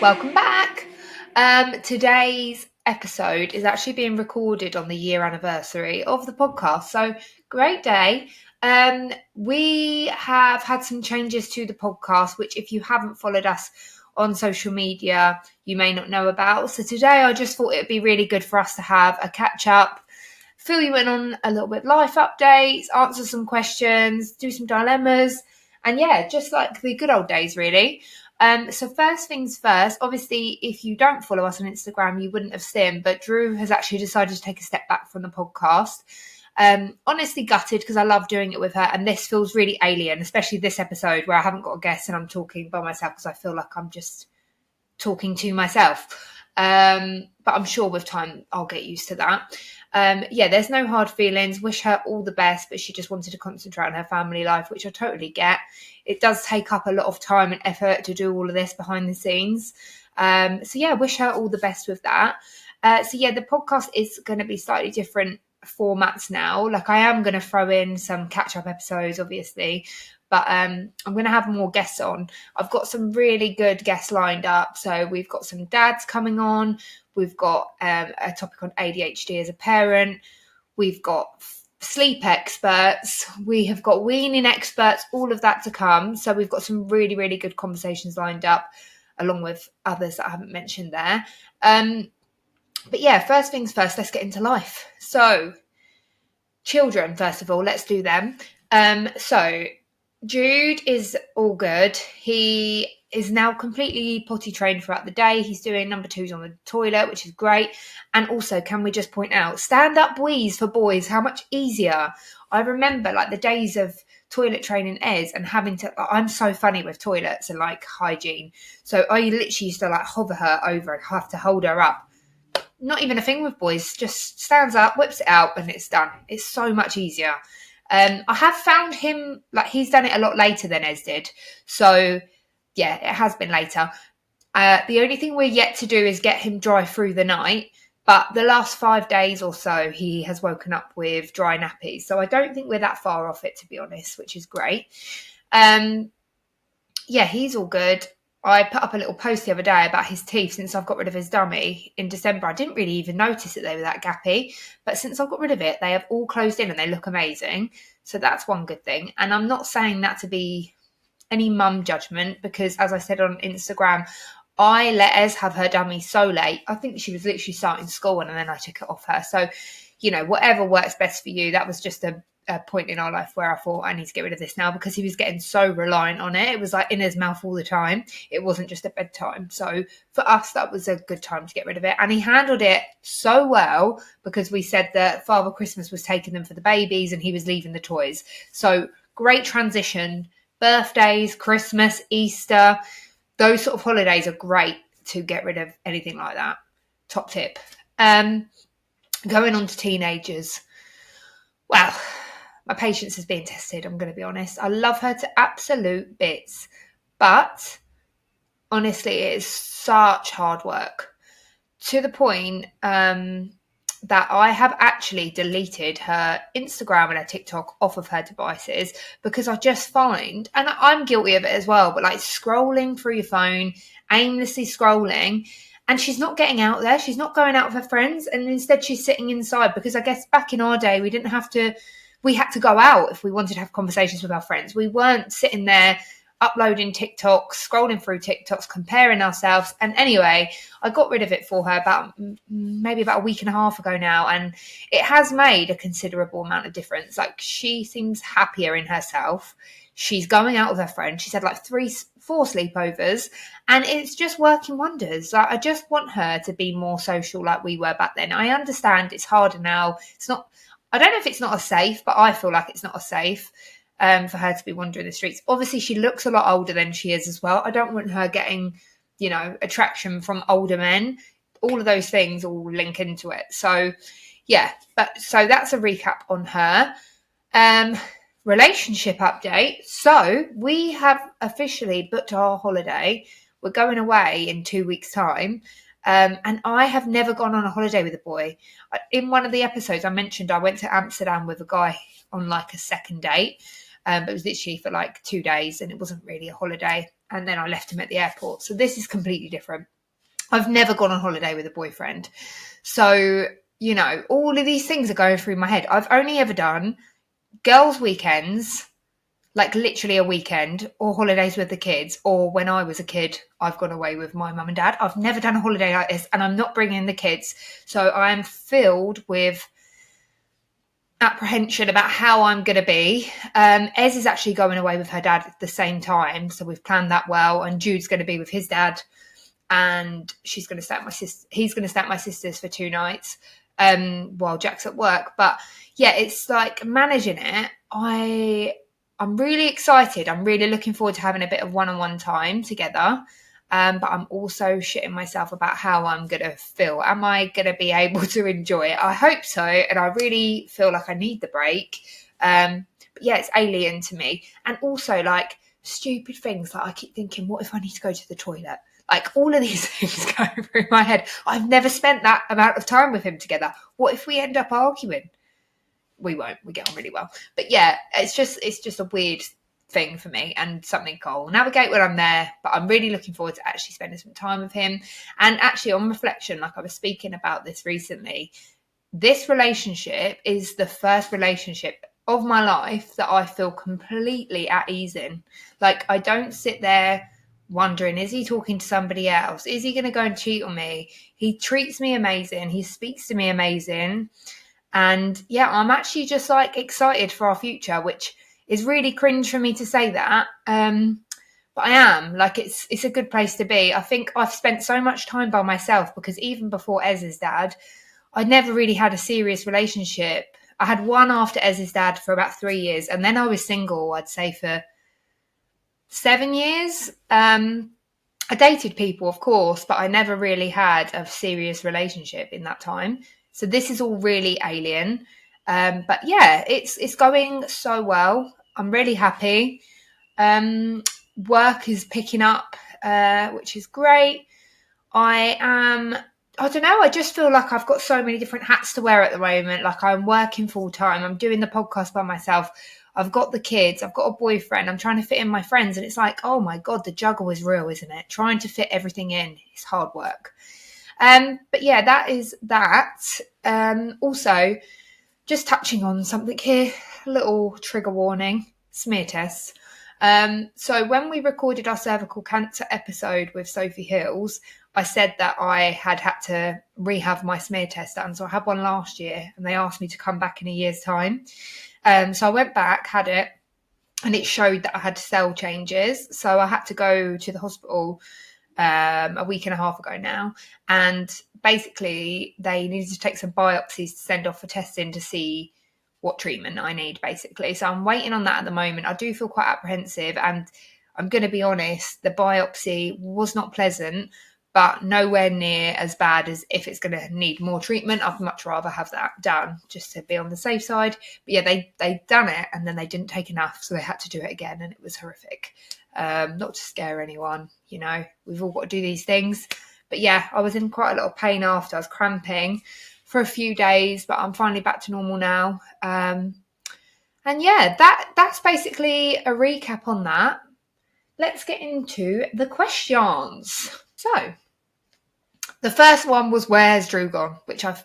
Welcome back. Today's episode is actually being recorded on the year anniversary of the podcast. So great day. We have had some changes to the podcast, which if you haven't followed us on social media, you may not know about. So today I just thought it'd be really good for us to have a catch up, fill you in on a little bit of life updates, answer some questions, do some dilemmas, and yeah, just like the good old days, really. So first things first, obviously, if you don't follow us on Instagram, you wouldn't have seen, but Drew has actually decided to take a step back from the podcast. Honestly gutted because I love doing it with her, and this feels really alien, especially this episode where I haven't got a guest and I'm talking by myself because I feel like I'm just talking to myself. But I'm sure with time I'll get used to that. There's no hard feelings. Wish her all the best, but she just wanted to concentrate on her family life, which I totally get. It does take up a lot of time and effort to do all of this behind the scenes. Wish her all the best with that. The podcast is going to be slightly different formats now. Like I am going to throw in some catch-up episodes, obviously, but I'm going to have more guests on. I've got some really good guests lined up. So we've got some dads coming on. We've got a topic on ADHD as a parent. We've got sleep experts. We have got weaning experts, all of that to come. So we've got some really, really good conversations lined up, along with others that I haven't mentioned there. First things first, let's get into life. So children, first of all, let's do them. Jude is all good. He is now completely potty trained throughout the day. He's doing number 2s on the toilet, which is great. And also, can we just point out, stand-up wheeze for boys, how much easier. I remember like the days of toilet training Ez and having to, I'm so funny with toilets and like hygiene. So I literally used to like hover her over and have to hold her up. Not even a thing with boys, just stands up, whips it out and it's done. It's so much easier. I have found him, like he's done it a lot later than Ez did. So yeah, it has been later. The only thing we're yet to do is get him dry through the night. But the last 5 days or so, he has woken up with dry nappies. So I don't think we're that far off it, to be honest, which is great. He's all good. I put up a little post the other day about his teeth since I've got rid of his dummy in December. I didn't really even notice that they were that gappy, but since I've got rid of it, they have all closed in and they look amazing. So that's one good thing. And I'm not saying that to be any mum judgment because, as I said on Instagram, I let Ez have her dummy so late. I think she was literally starting school and then I took it off her. So, whatever works best for you. That was just a point in our life where I thought I need to get rid of this now because he was getting so reliant on it. It was like in his mouth all the time. It wasn't just at bedtime. So for us, that was a good time to get rid of it. And he handled it so well because we said that Father Christmas was taking them for the babies and he was leaving the toys. So great transition. Birthdays, Christmas, Easter, those sort of holidays are great to get rid of anything like that. Top tip. Going on to teenagers. Wow. My patience is being tested, I'm going to be honest. I love her to absolute bits. But honestly, it is such hard work. To the point that I have actually deleted her Instagram and her TikTok off of her devices because I just find, and I'm guilty of it as well, but like scrolling through your phone, aimlessly scrolling, and she's not getting out there. She's not going out with her friends. And instead she's sitting inside because I guess back in our day, we had to go out if we wanted to have conversations with our friends. We weren't sitting there uploading TikToks, scrolling through TikToks, comparing ourselves. And anyway, I got rid of it for her maybe about a week and a half ago now. And it has made a considerable amount of difference. Like she seems happier in herself. She's going out with her friends. She's had like 3-4 sleepovers and it's just working wonders. Like, I just want her to be more social like we were back then. I understand it's harder now. I don't know if it's not as safe, but I feel like it's not as safe for her to be wandering the streets. Obviously, she looks a lot older than she is as well. I don't want her getting, attraction from older men. All of those things all link into it. So, so that's a recap on her. Relationship update. So we have officially booked our holiday. We're going away in 2 weeks' time. And I have never gone on a holiday with a boy. In one of the episodes I mentioned I went to Amsterdam with a guy on like a second date. But it was literally for like 2 days and it wasn't really a holiday. And then I left him at the airport. So this is completely different. I've never gone on holiday with a boyfriend. So, you know, all of these things are going through my head. I've only ever done girls' weekends, like literally a weekend, or holidays with the kids, or when I was a kid, I've gone away with my mum and dad. I've never done a holiday like this, and I'm not bringing the kids. So I am filled with apprehension about how I'm going to be. Ez is actually going away with her dad at the same time, so we've planned that well, and Jude's going to be with his dad, and she's going to stay at my sister. He's going to stay at my sister's for 2 nights while Jack's at work. But yeah, it's like managing it. I'm really excited. I'm really looking forward to having a bit of one-on-one time together. But I'm also shitting myself about how I'm going to feel. Am I going to be able to enjoy it? I hope so. And I really feel like I need the break. But yeah, it's alien to me. And also like stupid things. Like I keep thinking, what if I need to go to the toilet? Like all of these things go through my head. I've never spent that amount of time with him together. What if we end up arguing? We won't. We get on really well. But yeah, it's just a weird thing for me and something I'll navigate when I'm there. But I'm really looking forward to actually spending some time with him. And actually, on reflection, like I was speaking about this recently, this relationship is the first relationship of my life that I feel completely at ease in. Like I don't sit there wondering, is he talking to somebody else? Is he going to go and cheat on me? He treats me amazing. He speaks to me amazing. And yeah, I'm actually just like excited for our future, which is really cringe for me to say that. But I am. Like it's a good place to be. I think I've spent so much time by myself because even before Ez's dad, I'd never really had a serious relationship. I had one after Ez's dad for about 3 years. And then I was single, I'd say, for 7 years. I dated people, of course, but I never really had a serious relationship in that time. So this is all really alien. But yeah, it's going so well. I'm really happy. Work is picking up, which is great. I don't know, I just feel like I've got so many different hats to wear at the moment. Like I'm working full time. I'm doing the podcast by myself. I've got the kids. I've got a boyfriend. I'm trying to fit in my friends. And it's like, oh my God, the juggle is real, isn't it? Trying to fit everything in is hard work. But yeah, that is that. Also, just touching on something here, a little trigger warning, smear tests. So when we recorded our cervical cancer episode with Sophie Hills, I said that I had to rehab my smear test done. So I had one last year and they asked me to come back in a year's time. So I went back, had it, and it showed that I had cell changes. So I had to go to the hospital a week and a half ago now. And basically they needed to take some biopsies to send off for testing to see what treatment I need, basically. So I'm waiting on that at the moment. I do feel quite apprehensive, and I'm going to be honest, the biopsy was not pleasant, but nowhere near as bad as if it's going to need more treatment. I'd much rather have that done just to be on the safe side. But yeah, they done it and then they didn't take enough, so they had to do it again, and it was horrific. Not to scare anyone, you know, we've all got to do these things. But yeah, I was in quite a lot of pain after. I was cramping for a few days, but I'm finally back to normal now. And yeah, that's basically a recap on that. Let's get into the questions. So the first one was, where's Drew gone? Which I've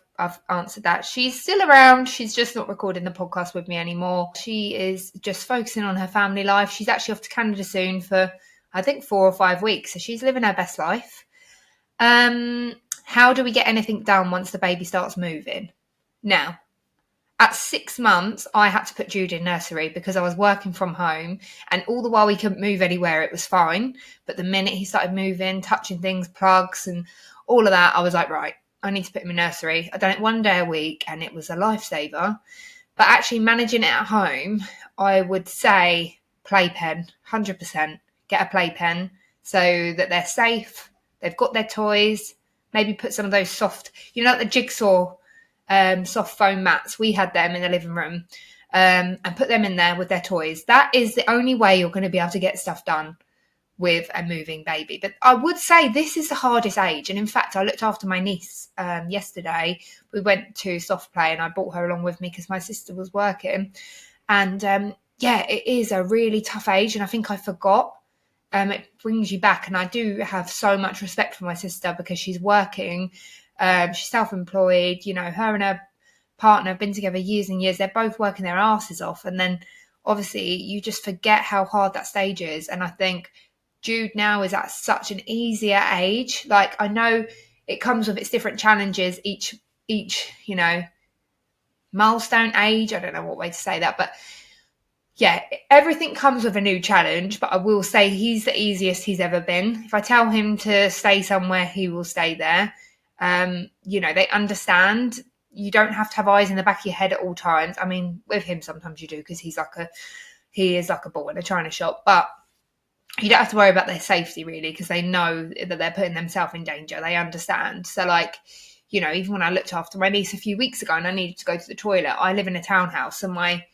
answered that. She's still around. She's just not recording the podcast with me anymore. She is just focusing on her family life. She's actually off to Canada soon for, I think, 4 or 5 weeks. So she's living her best life. How do we get anything done once the baby starts moving? Now, at 6 months, I had to put Jude in nursery because I was working from home, and all the while we couldn't move anywhere, it was fine. But the minute he started moving, touching things, plugs and all of that, I was like, right, I need to put him in nursery. I'd done it 1 day a week and it was a lifesaver. But actually managing it at home, I would say playpen, 100%. Get a playpen so that they're safe. They've got their toys. Maybe put some of those soft, you know, like the jigsaw soft foam mats. We had them in the living room, and put them in there with their toys. That is the only way you're going to be able to get stuff done with a moving baby. But I would say this is the hardest age. And in fact, I looked after my niece yesterday. We went to soft play and I brought her along with me because my sister was working. And yeah, it is a really tough age. And I think I forgot it brings you back. And I do have so much respect for my sister because she's working. She's self-employed. You know, her and her partner have been together years and years. They're both working their asses off. And then obviously you just forget how hard that stage is. And I think Jude now is at such an easier age. Like, I know it comes with its different challenges, each, you know, milestone age. I don't know what way to say that, but yeah, everything comes with a new challenge. But I will say he's the easiest he's ever been. If I tell him to stay somewhere, he will stay there. You know, they understand. You don't have to have eyes in the back of your head at all times. I mean, with him sometimes you do, because he is like a ball in a china shop. But you don't have to worry about their safety, really, because they know that they're putting themselves in danger. They understand. So, like, you know, even when I looked after my niece a few weeks ago and I needed to go to the toilet, I live in a townhouse, and my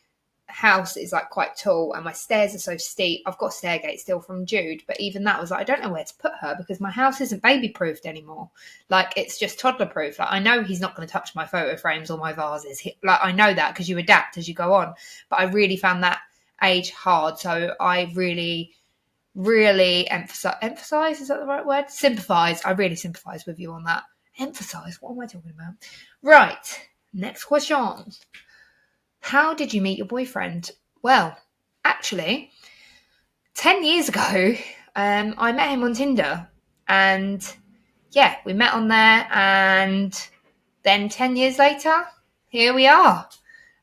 house is like quite tall and my stairs are so steep. I've got a stair gate still from Jude, but even that was like, I don't know where to put her because my house isn't baby proofed anymore. Like, it's just toddler proof. Like, I know he's not going to touch my photo frames or my vases. Like, I know that because you adapt as you go on. But I really found that age hard. So I really emphasize, is that the right word? Sympathize. I really sympathize with you on that. Emphasize, what am I talking about? Right, next question. How did you meet your boyfriend? Well, actually, 10 years ago, I met him on Tinder. And yeah, we met on there. And then 10 years later, here we are.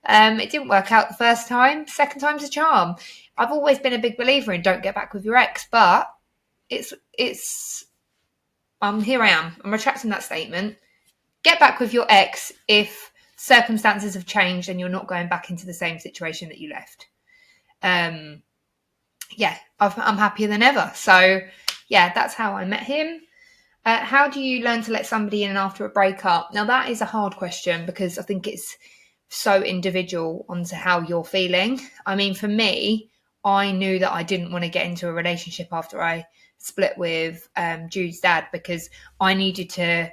It didn't work out the first time. Second time's a charm. I've always been a big believer in don't get back with your ex, but here I am. I'm retracting that statement. Get back with your ex if circumstances have changed and you're not going back into the same situation that you left. Yeah, I'm happier than ever. So yeah, that's how I met him. How do you learn to let somebody in after a breakup? Now, that is a hard question because I think it's so individual onto how you're feeling. I mean, for me, I knew that I didn't want to get into a relationship after I split with Jude's dad because I needed to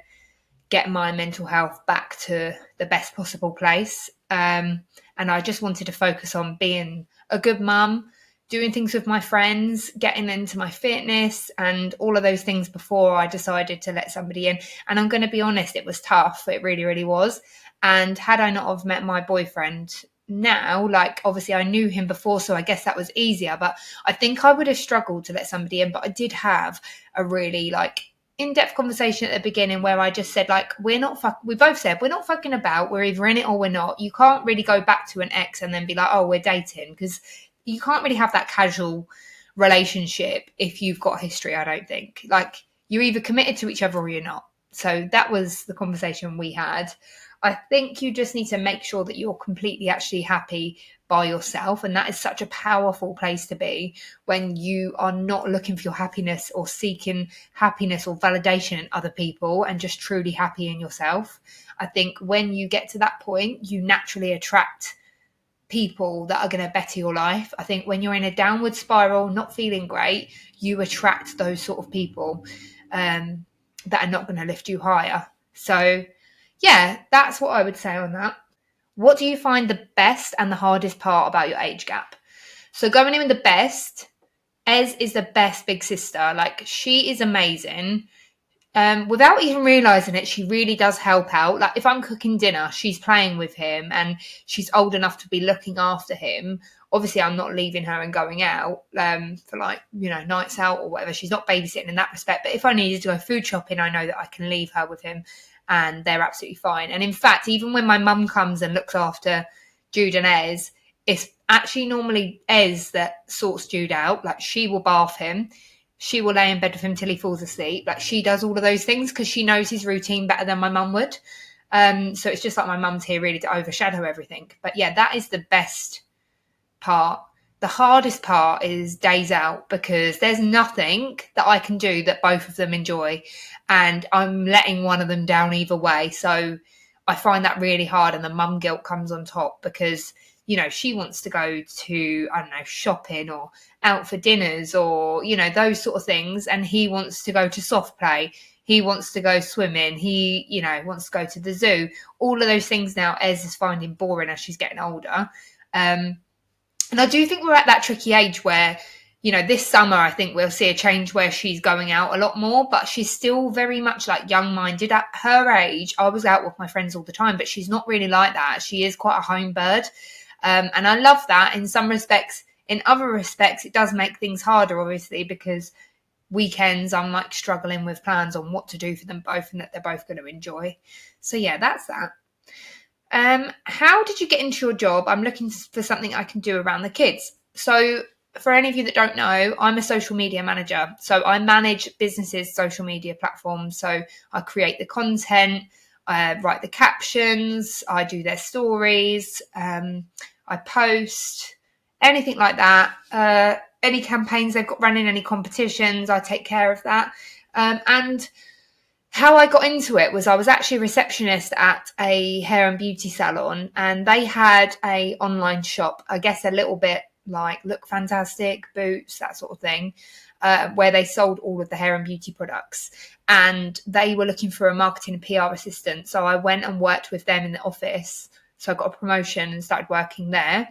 get my mental health back to the best possible place. And I just wanted to focus on being a good mum, doing things with my friends, getting into my fitness and all of those things before I decided to let somebody in. And I'm going to be honest, it was tough. It really, really was. And had I not have met my boyfriend now, like, obviously I knew him before, so I guess that was easier. But I think I would have struggled to let somebody in. But I did have a really, like, in-depth conversation at the beginning where I just said, like, we both said we're not fucking about. We're either in it or we're not. You can't really go back to an ex and then be like, oh, we're dating, because you can't really have that casual relationship if you've got history, I don't think. Like, you're either committed to each other or you're not. So that was the conversation we had. I think you just need to make sure that you're completely actually happy by yourself. And that is such a powerful place to be when you are not looking for your happiness or seeking happiness or validation in other people and just truly happy in yourself. I think when you get to that point, you naturally attract people that are going to better your life. I think when you're in a downward spiral, not feeling great, you attract those sort of people that are not going to lift you higher. So yeah, that's what I would say on that. What do you find the best and the hardest part about your age gap? So going in with the best, Ez is the best big sister. Like, she is amazing. Without even realising it, she really does help out. Like, if I'm cooking dinner, she's playing with him and she's old enough to be looking after him. Obviously, I'm not leaving her and going out for, like, you know, nights out or whatever. She's not babysitting in that respect. But if I needed to go food shopping, I know that I can leave her with him and they're absolutely fine. And in fact, even when my mum comes and looks after Jude and Ez, it's actually normally Ez that sorts Jude out. Like, she will bath him. She will lay in bed with him till he falls asleep. Like, she does all of those things because she knows his routine better than my mum would. So it's just like my mum's here really to overshadow everything. But yeah, that is the best part. The hardest part is days out because there's nothing that I can do that both of them enjoy. And I'm letting one of them down either way. So I find that really hard. And the mum guilt comes on top because, you know, she wants to go to, I don't know, shopping or out for dinners or, you know, those sort of things. And he wants to go to soft play. He wants to go swimming. He, you know, wants to go to the zoo. All of those things now Ez is finding boring as she's getting older. And I do think we're at that tricky age where this summer, I think we'll see a change where she's going out a lot more, but she's still very much like young-minded. At her age, I was out with my friends all the time, but she's not really like that. She is quite a home bird. And I love that in some respects. In other respects, it does make things harder, obviously, because weekends I'm like struggling with plans on what to do for them both and that they're both going to enjoy. So yeah, that's that. How did you get into your job? I'm looking for something I can do around the kids. So for any of you that don't know, I'm a social media manager. So I manage businesses' social media platforms. So I create the content, I write the captions, I do their stories, I post, anything like that. Any campaigns they've got running, any competitions, I take care of that. And how I got into it was I was actually a receptionist at a hair and beauty salon, and they had a online shop, I guess a little bit like Look Fantastic, Boots, that sort of thing, where they sold all of the hair and beauty products. And they were looking for a marketing and PR assistant. So I went and worked with them in the office. So I got a promotion and started working there.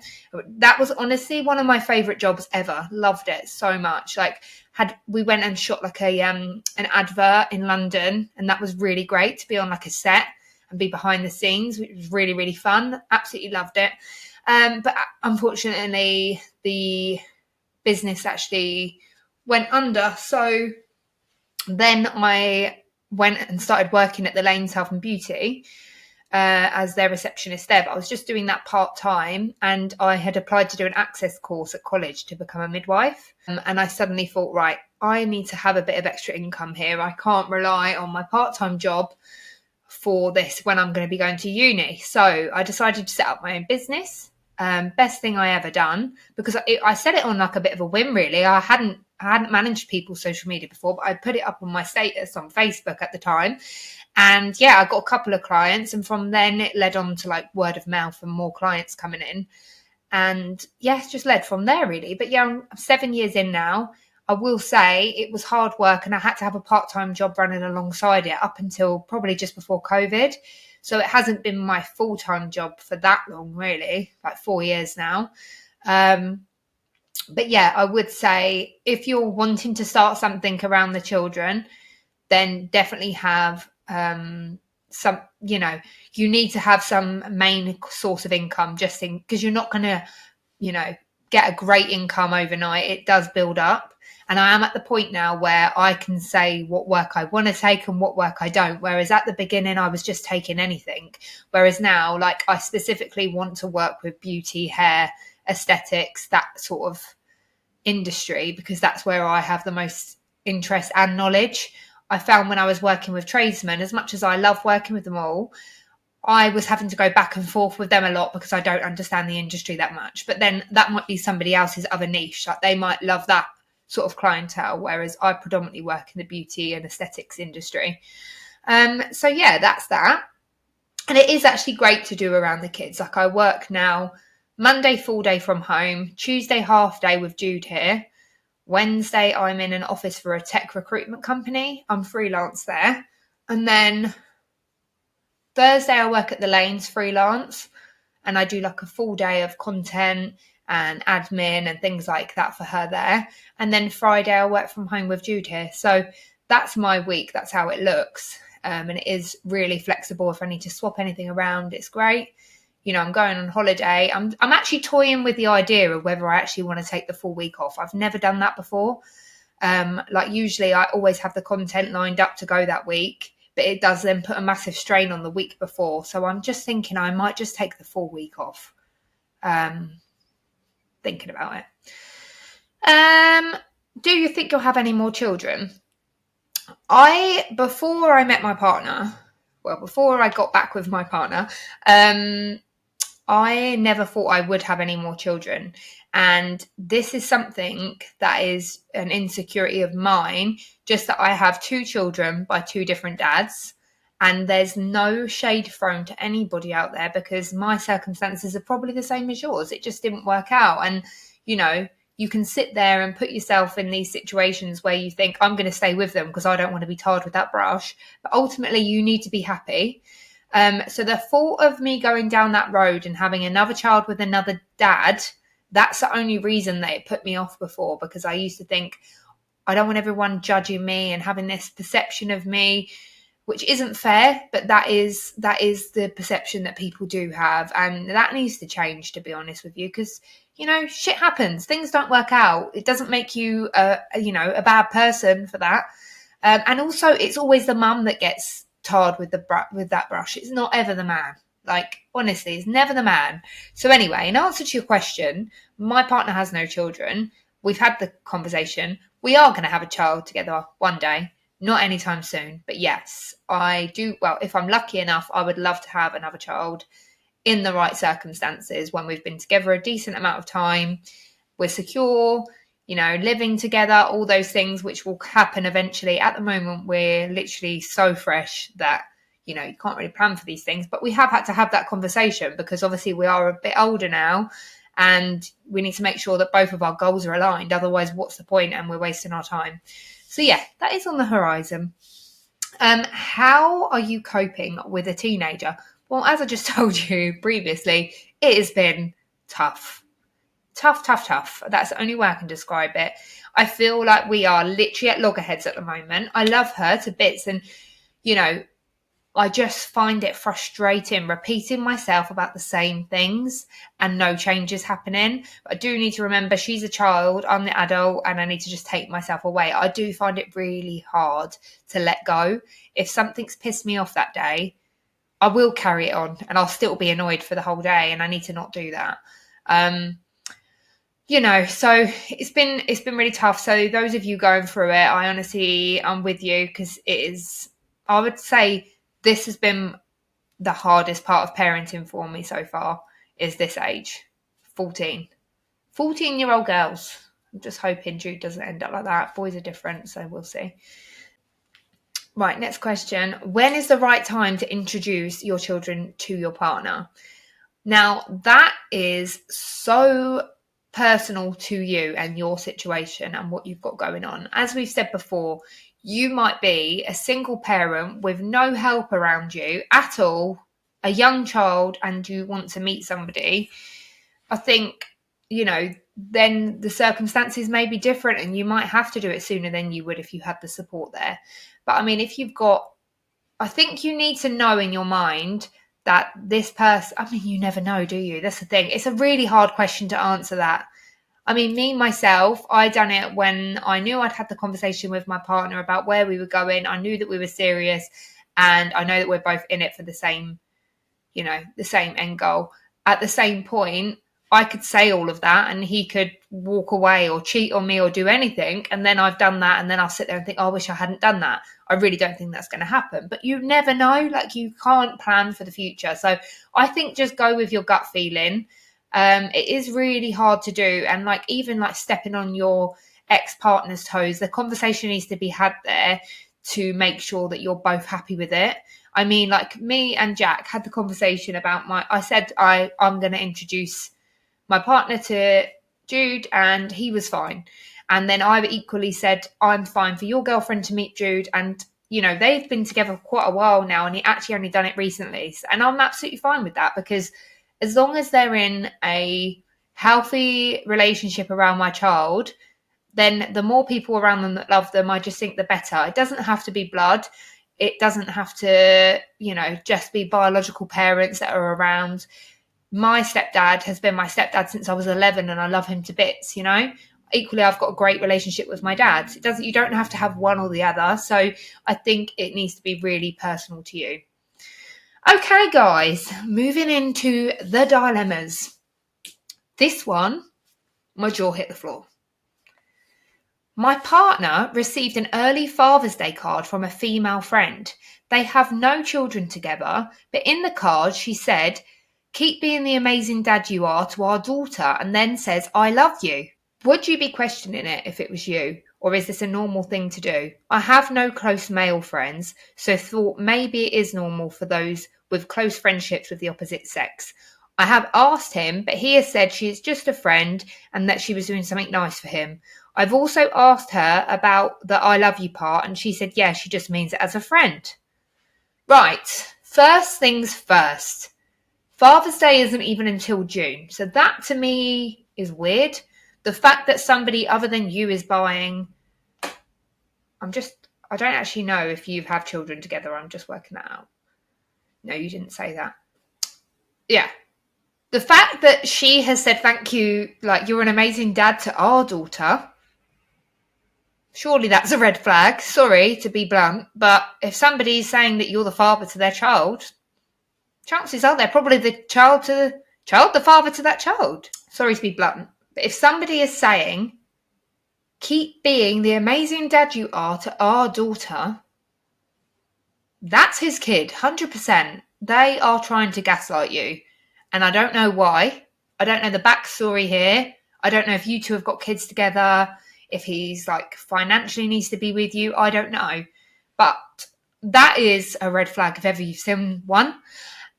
That was honestly one of my favourite jobs ever. Loved it so much. We went and shot like an advert in London, and that was really great to be on like a set and be behind the scenes, which was really, really fun. Absolutely loved it. But unfortunately, the business actually went under. So then I went and started working at the Lanes Health and Beauty as their receptionist there. But I was just doing that part-time, and I had applied to do an access course at college to become a midwife. And I suddenly thought, right, I need to have a bit of extra income here. I can't rely on my part-time job for this when I'm going to be going to uni. So I decided to set up my own business. Best thing I ever done, because I set it on like a bit of a whim, really. I hadn't managed people's social media before, but I put it up on my status on Facebook at the time. And yeah, I got a couple of clients, and from then it led on to like word of mouth and more clients coming in. And yeah, it's just led from there, really. But yeah, I'm 7 years in now. I will say it was hard work, and I had to have a part-time job running alongside it up until probably just before COVID. So it hasn't been my full-time job for that long, really, like 4 years now. But yeah, I would say if you're wanting to start something around the children, then definitely have some, you need to have some main source of income, just because you're not going to, get a great income overnight. It does build up. And I am at the point now where I can say what work I want to take and what work I don't. Whereas at the beginning, I was just taking anything. Whereas now, like, I specifically want to work with beauty, hair, aesthetics, that sort of industry, because that's where I have the most interest and knowledge. I found when I was working with tradesmen, as much as I love working with them all, I was having to go back and forth with them a lot because I don't understand the industry that much. But then that might be somebody else's other niche. Like, they might love that sort of clientele, whereas I predominantly work in the beauty and aesthetics industry. So yeah, that's that. And it is actually great to do around the kids. Like, I work now Monday full day from home, Tuesday half day with Jude here. Wednesday I'm in an office for a tech recruitment company. I'm freelance there. And then Thursday I work at the Lanes freelance, and I do like a full day of content and admin and things like that for her there. And then Friday I work from home with Jude here. So that's my week. That's how it looks. And it is really flexible. If I need to swap anything around, it's great. I'm going on holiday. I'm actually toying with the idea of whether I actually want to take the full week off. I've never done that before. Usually I always have the content lined up to go that week, but it does then put a massive strain on the week before. So I'm just thinking I might just take the full week off. Thinking about it. Do you think you'll have any more children? Before I met my partner, before I got back with my partner, I never thought I would have any more children. And this is something that is an insecurity of mine, just that I have 2 children by 2 different dads. And there's no shade thrown to anybody out there, because my circumstances are probably the same as yours. It just didn't work out. And, you can sit there and put yourself in these situations where you think, I'm going to stay with them because I don't want to be tarred with that brush. But ultimately, you need to be happy. So the thought of me going down that road and having another child with another dad That's the only reason that it put me off before, because I used to think, I don't want everyone judging me and having this perception of me, which isn't fair, but that is the perception that people do have, and that needs to change, to be honest with you, because shit happens, things don't work out. It doesn't make you a bad person for that. And also, it's always the mum that gets tarred with that brush. It's not ever the man. Like, honestly, it's never the man. So anyway, in answer to your question, my partner has no children. We've had the conversation. We are going to have a child together one day. Not anytime soon, but yes, I do. Well, if I'm lucky enough, I would love to have another child in the right circumstances, when we've been together a decent amount of time, we're secure, living together, all those things, which will happen eventually. At the moment, we're literally so fresh that, you can't really plan for these things, but we have had to have that conversation, because obviously we are a bit older now and we need to make sure that both of our goals are aligned. Otherwise, what's the point? And we're wasting our time. So yeah, that is on the horizon. How are you coping with a teenager? Well, as I just told you previously, it has been tough. Tough. That's the only way I can describe it. I feel like we are literally at loggerheads at the moment. I love her to bits, and, I just find it frustrating repeating myself about the same things and no changes happening. But I do need to remember, she's a child, I'm the adult, and I need to just take myself away. I do find it really hard to let go. If something's pissed me off that day, I will carry it on and I'll still be annoyed for the whole day, and I need to not do that. So it's been really tough. So those of you going through it, I'm with you, because it is, I would say, this has been the hardest part of parenting for me so far, is this age, 14-year-old girls. I'm just hoping Jude doesn't end up like that. Boys are different, so we'll see. Right, next question. When is the right time to introduce your children to your partner? Now, that is so personal to you and your situation and what you've got going on. As we've said before, you might be a single parent with no help around you at all, a young child, and you want to meet somebody. I think, then the circumstances may be different and you might have to do it sooner than you would if you had the support there. But I think you need to know in your mind that this person, you never know, do you? That's the thing. It's a really hard question to answer that. Me, myself, I done it when I knew I'd had the conversation with my partner about where we were going. I knew that we were serious, and I know that we're both in it for the same, the same end goal. At the same point, I could say all of that and he could walk away or cheat on me or do anything. And then I've done that. And then I'll sit there and think, oh, I wish I hadn't done that. I really don't think that's going to happen. But you never know. Like, you can't plan for the future. So I think just go with your gut feeling. It is really hard to do. And even stepping on your ex-partner's toes, the conversation needs to be had there to make sure that you're both happy with it. Me and Jack had the conversation about I said I'm going to introduce my partner to Jude, and he was fine. And then I equally said, I'm fine for your girlfriend to meet Jude. And, they've been together for quite a while now, and he actually only done it recently. And I'm absolutely fine with that, because as long as they're in a healthy relationship around my child, then the more people around them that love them, I just think the better. It doesn't have to be blood. It doesn't have to, just be biological parents that are around. My stepdad has been my stepdad since I was 11, and I love him to bits, Equally, I've got a great relationship with my dad. You don't have to have one or the other. So I think it needs to be really personal to you. Okay, guys, moving into the dilemmas. This one, my jaw hit the floor. My partner received an early Father's Day card from a female friend. They have no children together, but in the card she said, "Keep being the amazing dad you are to our daughter," and then says, "I love you." Would you be questioning it if it was you? Or is this a normal thing to do? I have no close male friends, so thought maybe it is normal for those with close friendships with the opposite sex. I have asked him, but he has said she is just a friend and that she was doing something nice for him. I've also asked her about the I love you part, and she said, yeah, she just means it as a friend. Right, first things first. Father's Day isn't even until June, so that to me is weird. The fact that somebody other than you is buying, I don't actually know if you have children together. I'm just working that out. No, you didn't say that. Yeah. The fact that she has said thank you, like, you're an amazing dad to our daughter, surely that's a red flag. Sorry to be blunt, but if somebody's saying that you're the father to their child, chances are they're probably the father to that child. Sorry to be blunt, but if somebody is saying, keep being the amazing dad you are to our daughter, that's his kid, 100%. They are trying to gaslight you. And I don't know why. I don't know the backstory here. I don't know if you two have got kids together, if he's like financially needs to be with you. I don't know. But that is a red flag if ever you've seen one.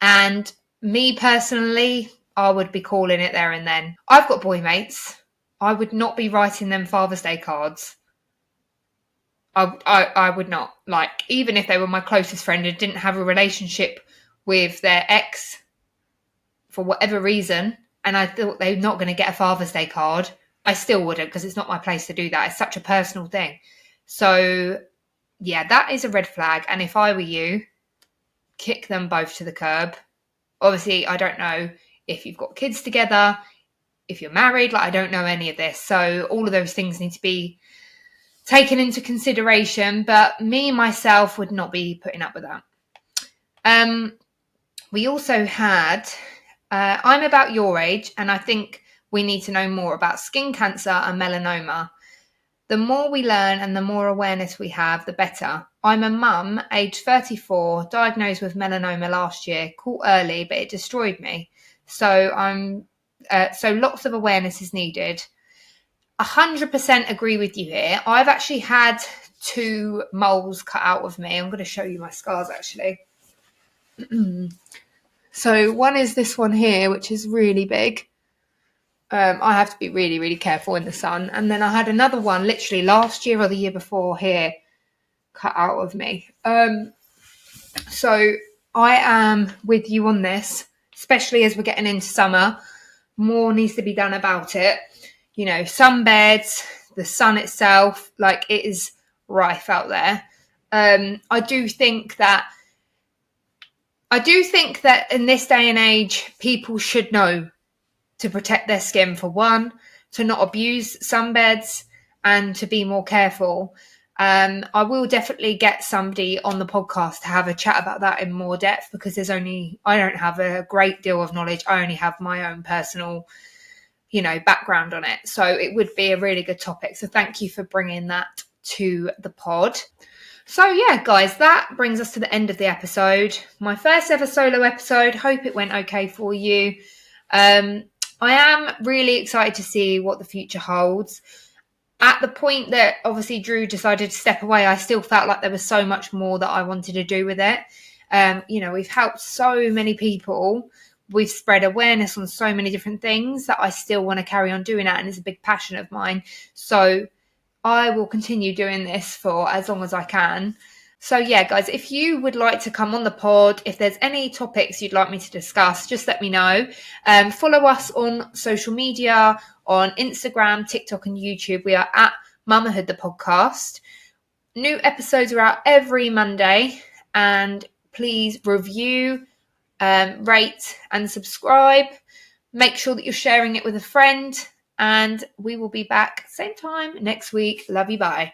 And me personally, I would be calling it there and then. I've got boy mates. I would not be writing them Father's Day cards. I would not. Like, even if they were my closest friend and didn't have a relationship with their ex for whatever reason, and I thought they're not going to get a Father's Day card, I still wouldn't, because it's not my place to do that. It's such a personal thing. So, yeah, that is a red flag. And if I were you, kick them both to the curb. Obviously, I don't know if you've got kids together, if you're married, like, I don't know any of this. So all of those things need to be taken into consideration, but me, myself, would not be putting up with that. We also had, I'm about your age, and I think we need to know more about skin cancer and melanoma. The more we learn and the more awareness we have, the better. I'm a mum, aged 34, diagnosed with melanoma last year, caught early, but it destroyed me. So lots of awareness is needed. 100% agree with you here. I've actually had 2 moles cut out of me. I'm going to show you my scars, actually. So one is this one here, which is really big. I have to be really, really careful in the sun. And then I had another one literally last year or the year before here cut out of me. So I am with you on this, especially as we're getting into summer. More needs to be done about it. You know, sunbeds, the sun itself, like, it is rife out there. I do think that in this day and age, people should know to protect their skin, for one, to not abuse sunbeds, and to be more careful. I will definitely get somebody on the podcast to have a chat about that in more depth, because I don't have a great deal of knowledge. I only have my own personal, background on it. So it would be a really good topic. So thank you for bringing that to the pod. So yeah, guys, that brings us to the end of the episode. My first ever solo episode. Hope it went okay for you. I am really excited to see what the future holds. At the point that obviously Drew decided to step away, I still felt like there was so much more that I wanted to do with it. We've helped so many people. We've spread awareness on so many different things that I still want to carry on doing that, and it's a big passion of mine. So I will continue doing this for as long as I can. So yeah, guys, if you would like to come on the pod, if there's any topics you'd like me to discuss, just let me know. Follow us on social media, on Instagram, TikTok and YouTube. We are at Mummahood The Podcast. New episodes are out every Monday, and please review, rate and subscribe. Make sure that you're sharing it with a friend, and we will be back same time next week. Love you, bye.